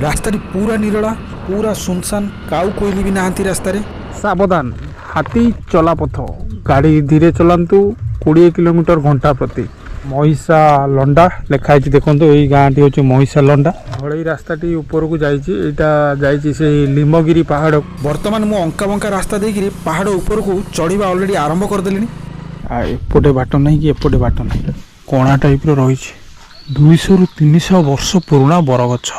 रास्ता पूरा निरला पूरा सुनसान काउ कोइली भी नहांती रास्ता रे। सावधान हाथी चलापथ गाड़ी धीरे चलांतु 20 किलोमीटर घंटा प्रति। महिषा लंडा लिखाई देखो यही गाँटी हूँ महिषा लंडा भले रास्ताटी ऊपर को जाइए से लिमगिरी पहाड़। बर्तमान मु अंका बंका रास्ता देकरी पहाड़ ऊपर को चढ़ा ऑलरेडी आरंभ करदेली। एपटे बाट नहीं कि एपटे बाट नहीं कणा टाइप रही 200 ରୁ 300 वर्ष पुराना बरगछ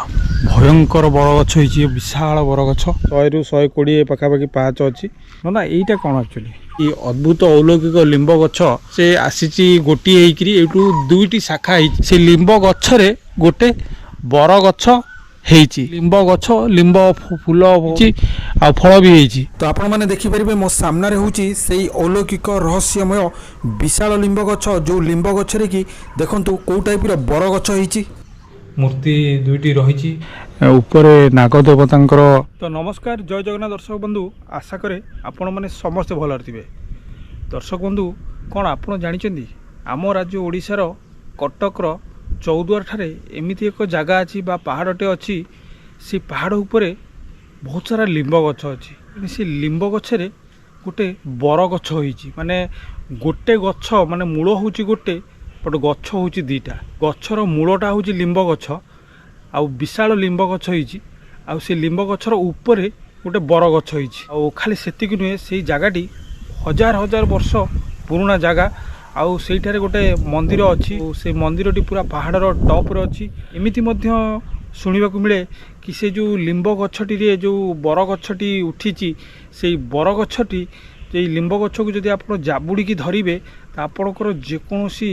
भयंकर बरगछ होइछि विशाल बरगछ 100 ରୁ 120 पाखापाखि पाँच अच्छी ना यहीटा कौन एक्चुअली ये अद्भुत अलौकिक लिंब गछ से आसी गोटी एठू दुईटी शाखा से लिंब गछरे गोटे बरगछ हेची लिंब गछ लिंब फूल आ फल भी हेची। तो आपण माने देखि परिबे मो सामना रे होची सेही अलौकिक रहस्यमय विशाल लिंब गछ जो लिंब गछ रे कि देखंतु को टाइप रो बर गछ हेची मूर्ति दुईटी रही ऊपर नागदेवतांकर। तो नमस्कार जय जगन्नाथ दर्शक बंधु आशा करे आपण माने समस्त भल थे। दर्शक बंधु कौन आप जानी आम राज्य ओडिशार कटकर चौद्वार ठारे एमती एक जगह अच्छी पहाड़टे अच्छी से पहाड़ उपरे बहुत सारा लिंब गछ अच्छी से लिंब गछरे गोटे बर गछ होइछि माने गोटे गछ माने मूल होउछि गोटे बट गछ होउछि दीटा गछर मूलटा होउछि लिंब गछ आ विशाल लिंब गछ होइछि आ से लिंब गछर उपरे गोटे बर गछ होइछि आ खाली सेतिक नुहे से जगाटी हजार हजार वर्ष पुराना जगह आउ सेठारे गोटे मंदिर अच्छी से मंदिरटी पूरा पहाड़र टॉप रे अच्छी। एमिति मध्य शुणा मिले कि से जो लिंब गछटी रे जो बर गछटी उठी से बर गछटी लिंब गछ को जदि आप जाबुड़ी की धरिबे तो आपणकर जेकोसी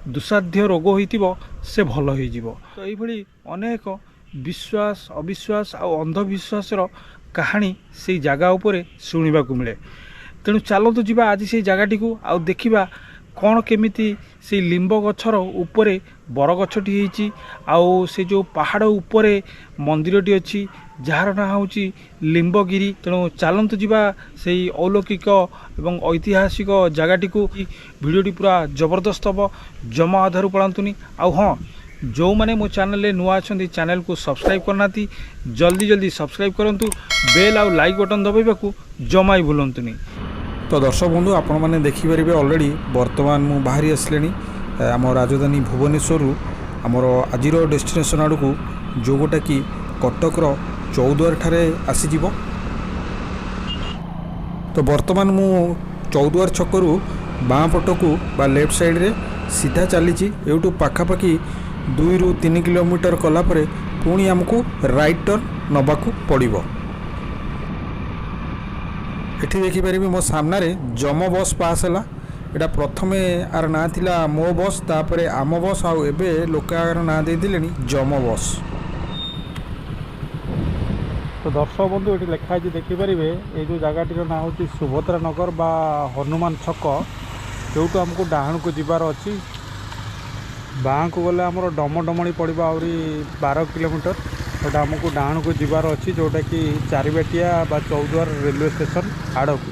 दुसाध्य रोग होइतिबो से भल होई जिवो। तो एइभली अनेक विश्वास अविश्वास आ अंधविश्वास कहानी से जगह उपरे शुणा मिले। तेणु चलतु जीवा आज से जगहटी को आउ देखिबा कौन केमिति से लिंब गछर उपरे बरगछटी होइछि आउ से जो पहाड़ उपरे मंदिरटी अच्छी जार ना होउछि लिंबगिरी। तेणु चलतु जीवा से अलौकिक एवं ऐतिहासिक जगहटी को वीडियोटी पूरा जबरदस्त हम जमा आधार पड़ातुनी। आउ हाँ जो मैंने मो चैनल रे नुआ अच्छा चैनल को सब्सक्राइब करना जल्दी जल्दी सब्सक्राइब करंतु बेल आउ लाइक बटन दबाइबाकू जमा ही भूलंतुनी। तो दर्शक बंधु आपण मैंने देखिपारे ऑलरेडी बर्तमान मु बाहरी आसले आम राजधानी भुवनेश्वर आमर आज डेस्टिनेशन आड़ को जो गोटा कि कटकर चौद्वार ठारे आसीज। तो बर्तमान मु चौद्वार छकरू बाँ पटकू बा लेफ्ट साइड रे सीधा चली एठू पाखापाखि 2 ରୁ 3 किलोमीटर कलापर पुणी आमको राइट टर्न नबाकू पड़िबो। एठी देखिपारे मो सामना रे जम बस पास है एटा प्रथमे आर ना थिला मो बस तापरे आम बस आउ एबे लोक आर ना दे दिलेनी जम बस। तो दर्शक बंधु ये लिखाई देखिपारे ये जो जगहटीर ना हूँ सुभद्रा नगर बा हनुमान छक जो आमको डाहाण को जीवार अच्छी बाँ को गले आमर डमडमणी पड़ा आहरी 12 किलोमीटर एटा आमको डाहाण को जीवार अच्छी जोटा कि चारिबाटिया बा चौद्वार रेलवे स्टेशन आड़ को।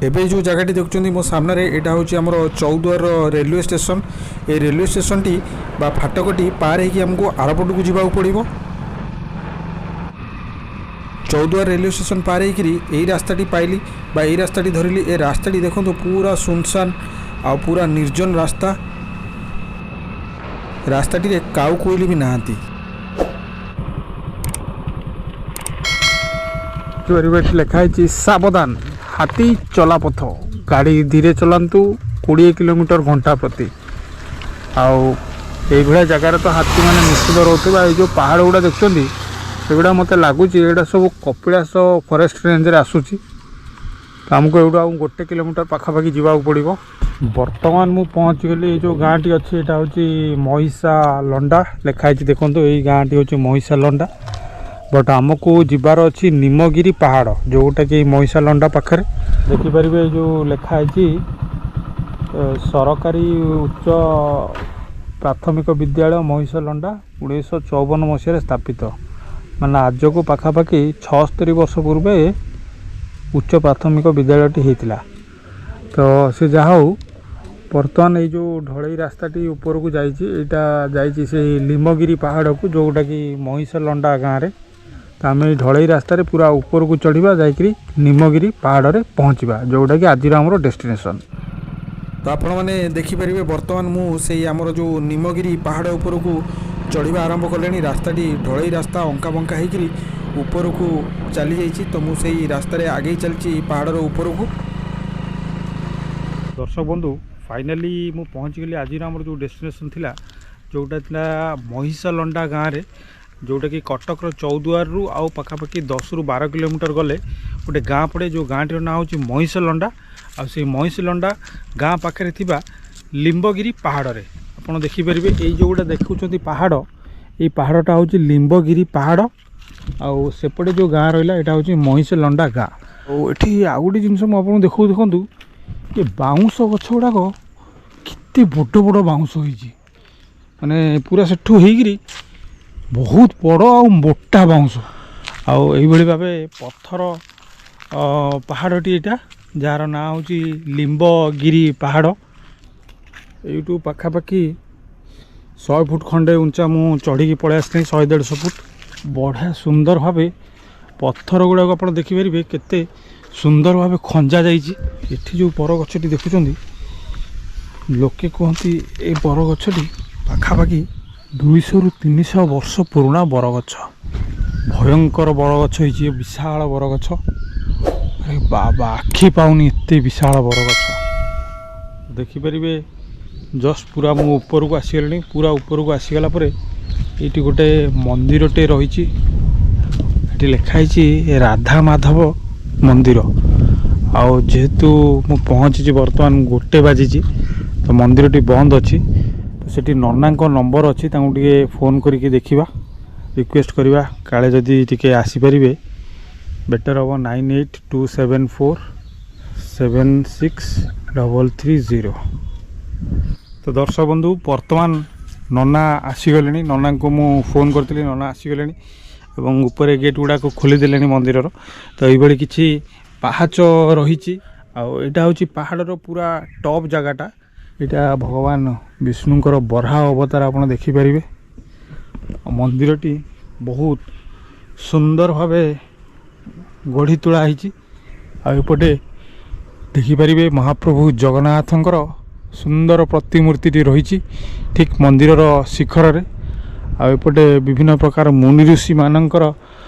एबे जो जगहटी देखुं मो सामने रे एटा हूँ आमर चौद्वार रेलवे स्टेशन। ये रेलवे स्टेशन टी बा फाटकटी पार होगी आमको आरपट को जीवा पड़ो। चौद्वार रेलवे स्टेशन पार होकर यही रास्ताटी पाइली बा यही रास्ताटी धरली। ए रास्ताटी देखो तो पूरा सुनसान आ पूरा निर्जन रास्ता रास्ताटी रे काउ कोइली भी नहांती। लिखाई सावधान हाथी चलापथ गाड़ी धीरे चलांतु 20 किलोमीटर घंटा प्रति। आउ ये जगार तो हाथी मैंने निश्चित रोकवा ये जो पहाड़ गुड़ा देखते सेगुड़ा मत लगुच ये सब कपिलास फॉरेस्ट रेंज रे आसूची। तो आमको एवढा 1 किलोमीटर पाखापाखि जावाक पड़ो। बर्तमान मु पहुँच गली जो गाँटी अच्छी यहाँ हूँ महिषा लंडा लिखाई देखो यही गाँटी हूँ महिषा लंडा बट आमको जीवार अच्छी निमगिरी पहाड़ जोटा कि महिषा लंडा पाखे देखिपारे जो लिखाई सरकारी उच्च प्राथमिक विद्यालय महिषा लंडा 1954 मसीह स्थापित माने आज को पाखापाखि 76 वर्ष पूर्वे उच्च प्राथमिक विद्यालयटी होता। तो से जहाँ बर्तमान ये जो ढलई रास्ताटी ऊपर को जाइए से लिमगिरी पहाड़ को जोटा कि महिषलंडा गाँव में तो आम ढलई रास्तार पूरा ऊपर को चढ़ा जाकि निमगिरी पहाड़ में पहुँचा जोटा कि आज आम डेस्टिनेशन। तो आपण मैंने देखिपारे बर्तमान मुझे आमर जो निमगिरी पहाड़ उपर को चढ़ा आरंभ कले रास्ताटी ढलई रास्ता अंका बंका होकर ऊपर को चली जाइए तो मुझे रास्तार आगे चलती पहाड़ ऊपर को। दर्शक बंधु फाइनाली मु पहुँच गली आज आम जो डेस्टिनेशन थिला जोटा था महिषलंडा गाँव में जोटा कि कटक चौद्वार रु आउ पाखापाखि 10 रु 12 किलोमीटर गले गोटे गाँ पड़े जो गाँटी ना हूँ महिषलंडा आ से महिषलंडा गाँ पाखे थिबा लिंबगिरी पहाड़ रे आपड़ देखिपारे ये जो गोटा देखुं पहाड़ ये पहाड़टा हूँ लिंबगिरी पहाड़ आउ सेपटे जो गाँ रहा यहाँ हूँ महिषलंडा गाँ और ये आउ गोटे जिनस मुझे देखूँ ये बाउंश गछ गुड़ाक केते बड़ बड़ बाउंश होइछि माने पूरा सेठू होइगिरी बहुत बड़ आ मोटा बाउंश आउ एइभଳି भाबे पत्थर पहाड़टी एटा जार ना होछि लिंबगिरी पहाड़ एइटू पाखापाखि 100 फुट खंडे उंचा मु चढ़ी पड़े आसली 100-150 फुट बढ़िया सुंदर भावे पत्थर गुड़ाक आप देखिपारे केते सुंदर भाव खंजा जाइए। एठी जो बरगछटी देखुं लोके कहती ए बरगछटी पाखापाखि 200 रु 300 वर्ष पुराणा बरगछ भयंकर बरगछ हो विशाल बरगछ। अरे बाबा आखि पाऊनी एते विशाल बरगछ देखिपारे जस्ट पूरा मु ऊपर को आसीगली पूरा ऊपर को आसीगला ये गोटे मंदिरटे रही लिखाई राधा माधव मंदिर आउ जेहेतु मु पहुँची बर्तमान 1 बाजी तो मंदिर टी बंद अच्छी तो सेठी नन्ना नंबर अच्छी टे फोन करके देखा रिक्वेस्ट करवा काले जदि टे आसीपारे बेटर हम 9827476330। तो दर्शक बंधु वर्तमान नन्ना आसीगले नन्ना को मु फोन करी नन्ना आसीगले एवं ऊपर गेट गुड़ाक खोलीदे मंदिर तो ये किसी पाहाच रही आईटा हूँ पहाड़र पूरा टॉप जगटा यहाँ भगवान विष्णुंकर बराह अवतार आप देखिपारे मंदिरटी बहुत सुंदर भाव गढ़ी तोड़ाई आउपटे देखिपारे महाप्रभु जगन्नाथंकर सुंदर प्रतिमूर्ति रही ठीक मंदिर शिखर रे आउपटे विभिन्न प्रकार मुनि ऋषि मानकर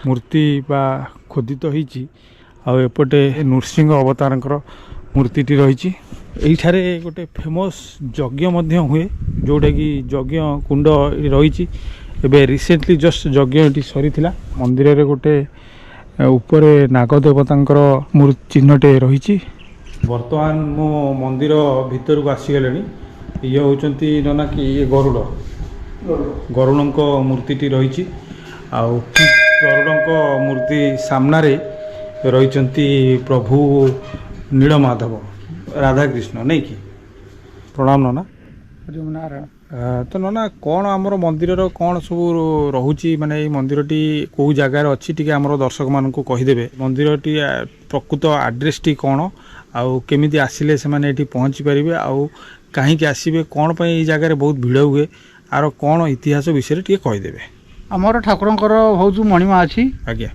मूर्ति बा खोदित होइछि आउपटे नृसिंह अवतारंकर मूर्तिटी रही एठारे गोटे फेमस यज्ञ मध्य हुए जोटा कि यज्ञ कुंड रही एबे रिसेंटली जस्ट यज्ञ ये सरी मंदिर रे गोटे ऊपर नागदेवतांकर मूर्ति चिन्हटे रही। वर्तमान मो मंदिर भितर को आसीगले ये होचंती नना कि ये गरुड़ गरुड़क मूर्तिटी रही आउ गरुड़क मूर्ति सामने रही प्रभु नीलमाधव राधाकृष्ण नहीं कि प्रणाम नना तो नना कौन आमर मंदिर कौन सब रोचे माने मंदिरटी कौ जगार अच्छी टी आमर दर्शक मान कहीदेवे मंदिरटी प्रकृत आड्रेस टी कौन आउ केमिति आसिले से माने एठी पहुँची पारे आउ कहीं आसबे कौन पर ये जगार बहुत भिड़ हुए आर कौन इतिहास विषय टी कहीदेवे। आमर ठाकुरंकर बहुत महिमा अच्छी आज्ञा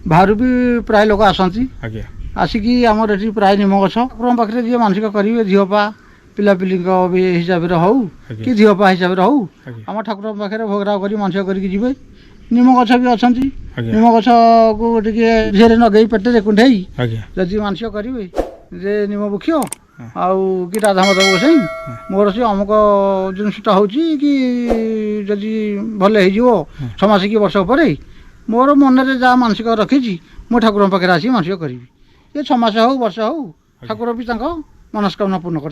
बाहर भी प्राय लोक आसती आज्ञा आसिकी आमर एठी प्राय निम गछ ठाकुर पाखे जी मानसिक करेंगे झीपा पिलापिली भी हिसाब से हौ कि झीपा हिसाब से हौ आम ठाकुर पाखे भोगराग कर मानसिक करके निम गछ भी अच्छा निम गछ को झीरे नगे पेटे कुंठे जदि मानसिक करेंगे जे निम बुक्ष आउ कि राधा माधव गोसाई मोर से अमुक जिनटा हूँ कि जदि भल हो छमास कि वर्ष पर मोर मन में जहाँ मानसिक रखी मो ठाकुर पाखे आसी मानसिक करी ये छमास हो वर्ष हो ठाकुर भी मनस्कामना पूर्ण कर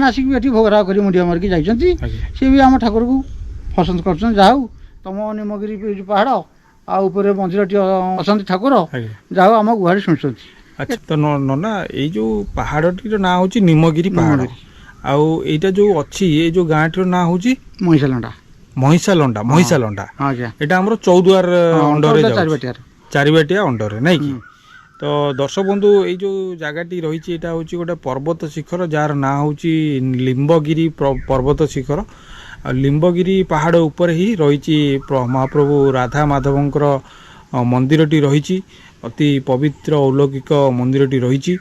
आसिक भी भोगराग कर मुंडिया मारिकी जाइए सी भी आम ठाकुर को पसंद कर जाऊ तुम निमगिरी पहाड़ आउे मंदिर टी अच्छा ठाकुर जाऊ आम गुहाड़ी शुणुं। अच्छा तो नना ये जो पहाड़टी ना हूँ निमगिरी पहाड़ आउ एटा जो अच्छी ये जो गाँटी ना हूँ महिषालंडा महिषालंडा महिषालंडा हाँ यहाँ आम चौद्वार अंडर चारिबाटिया अंडर नहीं कि তো দর্শক বন্ধু এই যে জায়গাটি রয়েছে এটা হচ্ছে গোটে পর্বত শিখর যার না হচ্ছে লিম্বগিরি পর্বত শিখর। ଆଉ ଲିମ୍ବଗିରି ପାହାଡ଼ ଉପରେ ହିଁ ରହିଛି ମହାପ୍ରଭୁ ରାଧା ମାଧବଙ୍କର ମନ୍ଦିରଟି ରହିଛି। ଅତି ପବିତ୍ର ଅଲୌକିକ ମନ୍ଦିରଟି ରହିଛି।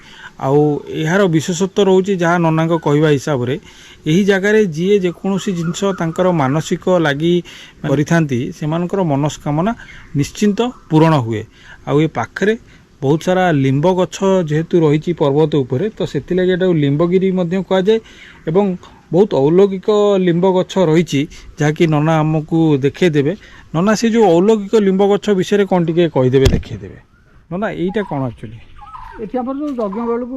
ଆଉ ଏହାର ବିଶେଷତ୍ୱ ରହୁଛି ଯାହା ନନାଙ୍କ କହିବା ହିସାବରେ ଏହି ଜାଗାରେ ଯିଏ ଯେକୌଣସି ଜିନିଷ ତାଙ୍କର ମାନସିକ ଲାଗି କରିଥାନ୍ତି ସେମାନଙ୍କର ମନସ୍କାମନା ନିଶ୍ଚିନ୍ତ ପୂରଣ ହୁଏ। ଆଉ ଏ ପାଖରେ ବହୁତ ସାରା ଲିମ୍ବ ଗଛ ଯେହେତୁ ରହିଛି ପର୍ବତ ଉପରେ ତ ସେଥିଲାଗି ଏଟାକୁ ଲିମ୍ବଗିରି ମଧ୍ୟ କୁହାଯାଏ। ଏବଂ ବହୁତ ଅଲୌକିକ ଲିମ୍ବ ଗଛ ରହିଛି ଯାହାକି ନନା ଆମକୁ ଦେଖେଇଦେବେ। ନନା ସେ ଯେଉଁ ଅଲୌକିକ ଲିମ୍ବ ଗଛ ବିଷୟରେ କ'ଣ ଟିକେ କହିଦେବେ, ଦେଖେଇଦେବେ। ନନା ଏଇଟା କ'ଣ ଆକ୍ଚୁଆଲି? ଏଠି ଆମର ଯେଉଁ ଯଜ୍ଞ ବେଳକୁ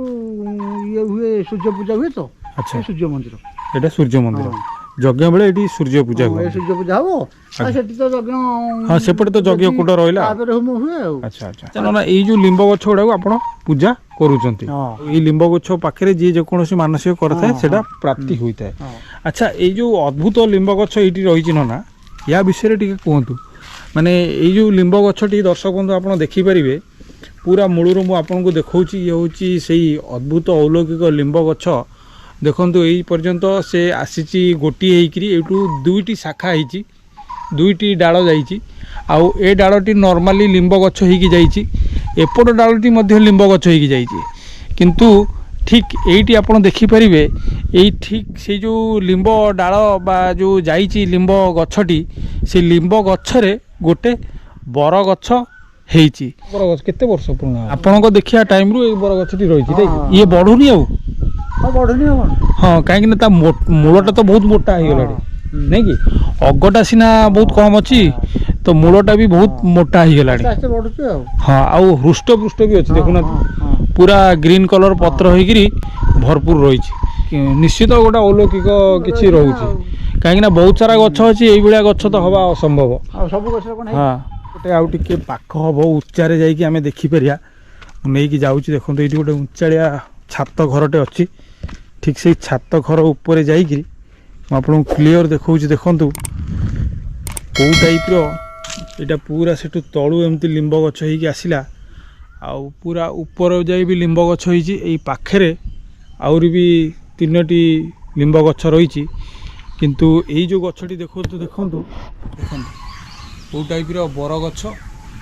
ଇଏ ହୁଏ ସୂର୍ଯ୍ୟ ପୂଜା ହୁଏ ତ। ଆଚ୍ଛା, ସୂର୍ଯ୍ୟ ମନ୍ଦିର এটা সূর্য মন্দির। যজ্ঞ বেলে এটি সূর্য পূজা ହୁଏ। ସୂର୍ଯ୍ୟ ପୂଜା ହବ ଆଉ ସେଠି ତ ଯଜ୍ଞ হ্যাঁ সেপটে তো যজ্ঞ কুণ্ড রহিলা। ତାପରେ ହୋମ ହୁଏ ଆଉ। আচ্ছা আচ্ছা ননা এই যে লিম্ব গছ গুড়াক আপন পূজা করুচନ୍ତି। এই লিম্ব গছ পাখে যে যেকୌଣସି ମାନସିକ କରିଥାଏ সেটা প্রাপ্তি হইଥାଏ। আচ্ছা এই যে অদ্ভুত লিম্ব গছ এইটি রয়েছে ননা ইয়া বিষয়ে টিকে কুহতু। মানে এই যে লিম্ব গছটি দর্শক বন্ধু আপনার দেখিপারে পুরা মূলর মু আপনার দেখাচ্ছি ইয়ে হচ্ছে সেই অদ্ভুত অলৌকিক লিম্ব গছ। দেখন্তু এই পর্যন্ত সে আসিছি গোটিয়ে হইকি এইটু দুইটি শাখা হয়েছি, দুইটি ডাল যাইছি। আউ এ ডালটি নর্মালি লিম্ব গছ হইকি যাইছি, এপট ডালটি মধ্য লিম্ব গছ হইকি যাইছি। কিন্তু ঠিক এইটি আপনার দেখিপারে এই ঠিক সেই যে লিম্ব ডাল বা যে যাইছি লিম্ব গছটি সেই লিম্ব গছরে গোটে বর গছ ହେଇଛି। ବର ଗଛ କେତେ ବର୍ଷ ପୁରୁଣା ଆପଣଙ୍କ ଦେଖିବା ଟାଇମ୍ରୁ ଏଇ ବର ଗଛଟି ରହିଛି ଇଏ ବଢ଼ୁନି ଆଉ? ବଢୁନି ଆଉ କଣ? ହଁ କାହିଁକି ନା ତା ମୂଳଟା ତ ବହୁତ ମୋଟା ହେଇଗଲାଣି ନାଇଁ କି? ଅଗଟା ସିନା ବହୁତ କମ୍ ଅଛି ତ ମୂଳଟା ବି ବହୁତ ମୋଟା ହେଇଗଲାଣି। ବଢୁଛି ଆଉ। ହଁ ଆଉ ହୃଷ୍ଟପୃଷ୍ଟ ବି ଅଛି ଦେଖୁନାହାନ୍ତି, ପୁରା ଗ୍ରୀନ୍ କଲର ପତ୍ର ହେଇକିରି ଭରପୁର ରହିଛି। ନିଶ୍ଚିତ ଗୋଟେ ଅଲୌକିକ କିଛି ରହୁଛି କାହିଁକି ନା ବହୁତ ସାରା ଗଛ ଅଛି, ଏଇଭଳିଆ ଗଛ ତ ହବା ଅସମ୍ଭବ। ସବୁ ଗଛରେ କଣ? ହଁ ଗୋଟେ ଆଉ ଟିକେ ପାଖ ହବ ଉଚ୍ଚାରେ ଯାଇକି ଆମେ ଦେଖିପାରିବା। ମୁଁ ନେଇକି ଯାଉଛି ଦେଖନ୍ତୁ ଏଇଠି ଗୋଟେ ଉଞ୍ଚାଳିଆ ଛାତ ଘରଟେ ଅଛି। ଠିକ୍ ସେଇ ଛାତ ଘର ଉପରେ ଯାଇକିରି ମୁଁ ଆପଣଙ୍କୁ କ୍ଲିଅର ଦେଖାଉଛି। ଦେଖନ୍ତୁ କେଉଁ ଟାଇପ୍ର ଏଇଟା ପୁରା ସେଠୁ ତଳୁ ଏମିତି ଲିମ୍ବ ଗଛ ହେଇକି ଆସିଲା ଆଉ ପୁରା ଉପର ଯାଇ ବି ଲିମ୍ବ ଗଛ ହେଇଛି। ଏଇ ପାଖରେ ଆହୁରି ବି 3ଟି ଲିମ୍ବ ଗଛ ରହିଛି। କିନ୍ତୁ ଏଇ ଯେଉଁ ଗଛଟି ଦେଖନ୍ତୁ ଦେଖନ୍ତୁ ଦେଖନ୍ତୁ କେଉଁ ଟାଇପ୍ର ବରଗଛ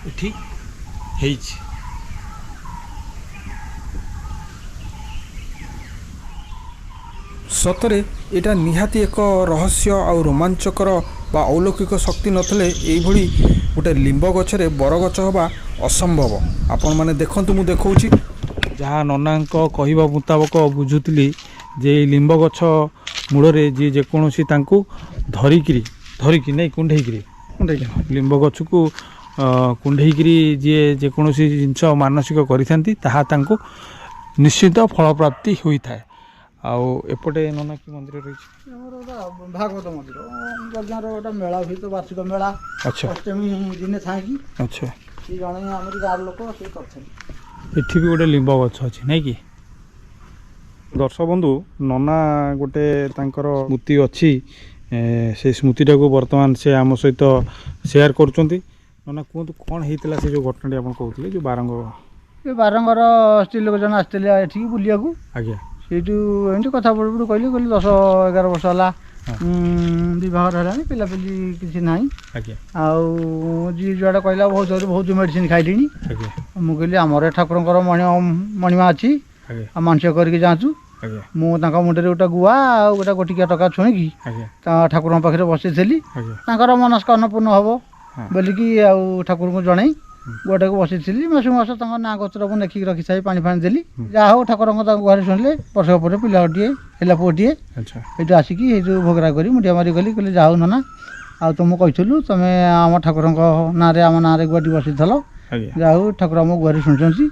ଏଠି ହେଇଛି। ସତରେ ଏଇଟା ନିହାତି ଏକ ରହସ୍ୟ ଆଉ ରୋମାଞ୍ଚକର ବା ଅଲୌକିକ ଶକ୍ତି ନଥିଲେ ଏଇଭଳି ଗୋଟେ ଲିମ୍ବ ଗଛରେ ବରଗଛ ହେବା ଅସମ୍ଭବ। ଆପଣମାନେ ଦେଖନ୍ତୁ ମୁଁ ଦେଖାଉଛି। ଯାହା ନନାଙ୍କ କହିବା ମୁତାବକ ବୁଝୁଥିଲି ଯେ ଏଇ ଲିମ୍ବ ଗଛ ମୂଳରେ ଯିଏ ଯେକୌଣସି ତାଙ୍କୁ ଧରିକି ନାଇଁ କୁଣ୍ଢେଇକିରି ଲିମ୍ବ ଗଛକୁ କୁଣ୍ଢେଇକିରି ଯିଏ ଯେକୌଣସି ଜିନିଷ ମାନସିକ କରିଥାନ୍ତି ତାହା ତାଙ୍କୁ ନିଶ୍ଚିତ ଫଳପ୍ରାପ୍ତି ହୋଇଥାଏ। ଆଉ ଏପଟେ ନନା କି ମନ୍ଦିର ରହିଛି? ଆମର ଗୋଟେ ଭାଗବତ ମନ୍ଦିର ଯଜ୍ଞର ଗୋଟେ ମେଳା ହୁଏ ତ, ବାର୍ଷିକ ମେଳା। ଆଚ୍ଛା ଅଷ୍ଟମୀ ଦିନେ ଥାଇକି ଆଚ୍ଛା ସେ ଜଣେ ଆମରି ଗାଁର ଲୋକ ସେ କରିଛନ୍ତି। ଏଠି ବି ଗୋଟେ ଲିମ୍ବ ଗଛ ଅଛି ନାଇଁ କି? ଦର୍ଶକ ବନ୍ଧୁ ନନା ଗୋଟେ ତାଙ୍କର ସ୍ମୃତି ଅଛି, ସେ ସ୍ମୃତିଟାକୁ ବର୍ତ୍ତମାନ ସେ ଆମ ସହିତ ସେୟାର କରୁଛନ୍ତି। ନନା କୁହନ୍ତୁ କ'ଣ ହେଇଥିଲା ସେ ଯେଉଁ ଘଟଣାଟି ଆପଣ କହୁଥିଲେ ଯେଉଁ ବାରଙ୍ଗ? ଏ ବାରଙ୍ଗର ସ୍ତ୍ରୀ ଲୋକ ଜଣେ ଆସିଥିଲେ ଏଠିକି ବୁଲିବାକୁ। ଆଜ୍ଞା ସେଇଠୁ ଏମିତି କଥା ପଡ଼ୁ କହିଲି 10-11 ବର୍ଷ ହେଲା ବିବାହର ହେଲାଣି, ପିଲାପିଲି କିଛି ନାହିଁ। ଆଜ୍ଞା ଆଉ ଯିଏ ଯୁଆଡ଼େ କହିଲା ବହୁତ ମେଡ଼ିସିନ ଖାଇଲିଣି। ଆଜ୍ଞା ମୁଁ କହିଲି ଆମର ଠାକୁରଙ୍କର ମଣିମା ଅଛି, ଆଜ୍ଞା ଆଉ ମାନସିକ କରିକି ଯାଆନ୍ତୁ। ଆଜ୍ଞା ମୁଁ ତାଙ୍କ ମୁଣ୍ଡରେ ଗୋଟେ ଗୁଆ ଆଉ ଗୋଟେ ଗୋଟିକିଆ ଟଙ୍କା ଛୁଇଁକି ଆଜ୍ଞା ତା ଠାକୁରଙ୍କ ପାଖରେ ବସିଥିଲି। ଆଜ୍ଞା ତାଙ୍କର ମନସ୍କାମନା ପୂର୍ଣ୍ଣ ହେବ ବୋଲିକି ଆଉ ଠାକୁରଙ୍କୁ ଜଣେଇ ଗୁଆଟାକୁ ବସିଥିଲି। ମାସ ତାଙ୍କ ନାଁ ଗୋତ୍ର ମୁଁ ଲେଖିକି ରଖିଥାଏ, ପାଣି ଫାଣି ଦେଲି। ଯାହା ହଉ ଠାକୁରଙ୍କ ତାଙ୍କ ଗୁହାରି ଶୁଣିଲେ। ବର୍ଷକ ପରେ ପିଲାଟିଏ ହେଲା, ପୁଅଟିଏ। ଆଚ୍ଛା ଏଇଠୁ ଆସିକି ଏଇ ଯେଉଁ ଭୋଗରାଗ କରି ମୁଣ୍ଡିଆ ମାରି ଗଲି, କହିଲି ଯାହା ହଉ ନନା, ଆଉ ତୁମକୁ କହିଥିଲୁ ତୁମେ ଆମ ଠାକୁରଙ୍କ ନାଁରେ ଆମ ନାଁରେ ଗୁଆଟି ବସିଥିଲ। ଆଜ୍ଞା ଯାହା ହଉ ଠାକୁର ଆମ ଗୁହାରି ଶୁଣିଛନ୍ତି।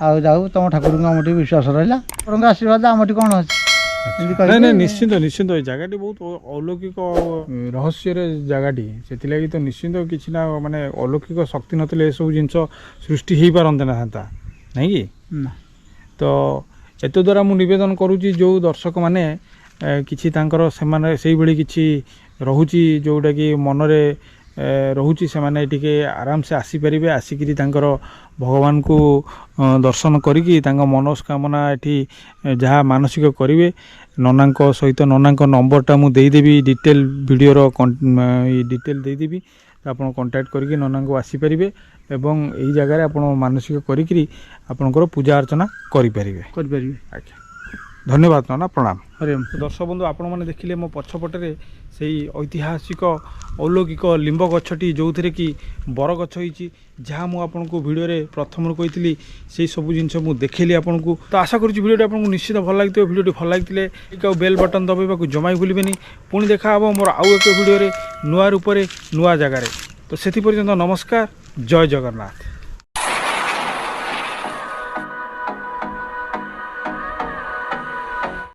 ଆଉ ଯାହା ହଉ ତୁମ ଠାକୁରଙ୍କୁ ଆମ ଟିକେ ବିଶ୍ୱାସ ରହିଲା। ଠାକୁରଙ୍କ ଆଶୀର୍ବାଦ ଆମଠି କ'ଣ ଅଛି? ନାଇଁ ନାଇଁ ନିଶ୍ଚିନ୍ତ ନିଶ୍ଚିନ୍ତ ଏ ଜାଗାଟି ବହୁତ ଅଲୌକିକ ରହସ୍ୟର ଜାଗାଟି, ସେଥିଲାଗି ତ ନିଶ୍ଚିନ୍ତ କିଛି ନା ମାନେ ଅଲୌକିକ ଶକ୍ତି ନଥିଲେ ଏସବୁ ଜିନିଷ ସୃଷ୍ଟି ହେଇପାରନ୍ତେ ନା ଥାନ୍ତା ନାଇଁ କି? ତ ଏତଦ ଦ୍ୱାରା ମୁଁ ନିବେଦନ କରୁଛି ଯେଉଁ ଦର୍ଶକମାନେ କିଛି ତାଙ୍କର ସେମାନେ ସେଇଭଳି କିଛି ରହୁଛି ଯେଉଁଟାକି ମନରେ ରହୁଛି ସେମାନେ ଟିକେ ଆରାମସେ ଆସିପାରିବେ, ଆସିକିରି ତାଙ୍କର ଭଗବାନଙ୍କୁ ଦର୍ଶନ କରିକି ତାଙ୍କ ମନସ୍କାମନା ଏଠି ଯାହା ମାନସିକ କରିବେ। ନନାଙ୍କ ସହିତ ନନାଙ୍କ ନମ୍ବରଟା ମୁଁ ଦେଇଦେବି, ଡିଟେଲ୍ ଭିଡ଼ିଓର ଡିଟେଲ୍ ଦେଇଦେବି, ଆପଣ କଣ୍ଟାକ୍ଟ କରିକି ନନାଙ୍କୁ ଆସିପାରିବେ ଏବଂ ଏହି ଜାଗାରେ ଆପଣ ମାନସିକ କରିକିରି ଆପଣଙ୍କର ପୂଜା ଅର୍ଚ୍ଚନା କରିପାରିବେ। ଆଜ୍ଞା, ଧନ୍ୟବାଦ ନନା, ପ୍ରଣାମ। ହରେ ଦର୍ଶକ ବନ୍ଧୁ, ଆପଣମାନେ ଦେଖିଲେ ମୋ ପଛପଟରେ ସେଇ ଐତିହାସିକ ଅଲୌକିକ ଲିମ୍ବ ଗଛଟି ଯେଉଁଥିରେ କି ବରଗଛ ହେଇଛି, ଯାହା ମୁଁ ଆପଣଙ୍କୁ ଭିଡ଼ିଓରେ ପ୍ରଥମରୁ କହିଥିଲି ସେଇ ସବୁ ଜିନିଷ ମୁଁ ଦେଖେଇଲି ଆପଣଙ୍କୁ। ତ ଆଶା କରୁଛି ଭିଡ଼ିଓଟି ଆପଣଙ୍କୁ ନିଶ୍ଚିତ ଭଲ ଲାଗିଥିବ। ଭିଡ଼ିଓଟି ଭଲ ଲାଗିଥିଲେ ଆଉ ବେଲ୍ ବଟନ୍ ଦବାଇବାକୁ ଜମା ଭୁଲିବେନି। ପୁଣି ଦେଖା ହେବ ମୋର ଆଉ ଏକ ଭିଡ଼ିଓରେ ନୂଆ ରୂପରେ ନୂଆ ଜାଗାରେ। ତ ସେଥିପର୍ଯ୍ୟନ୍ତ ନମସ୍କାର, ଜୟ ଜଗନ୍ନାଥ।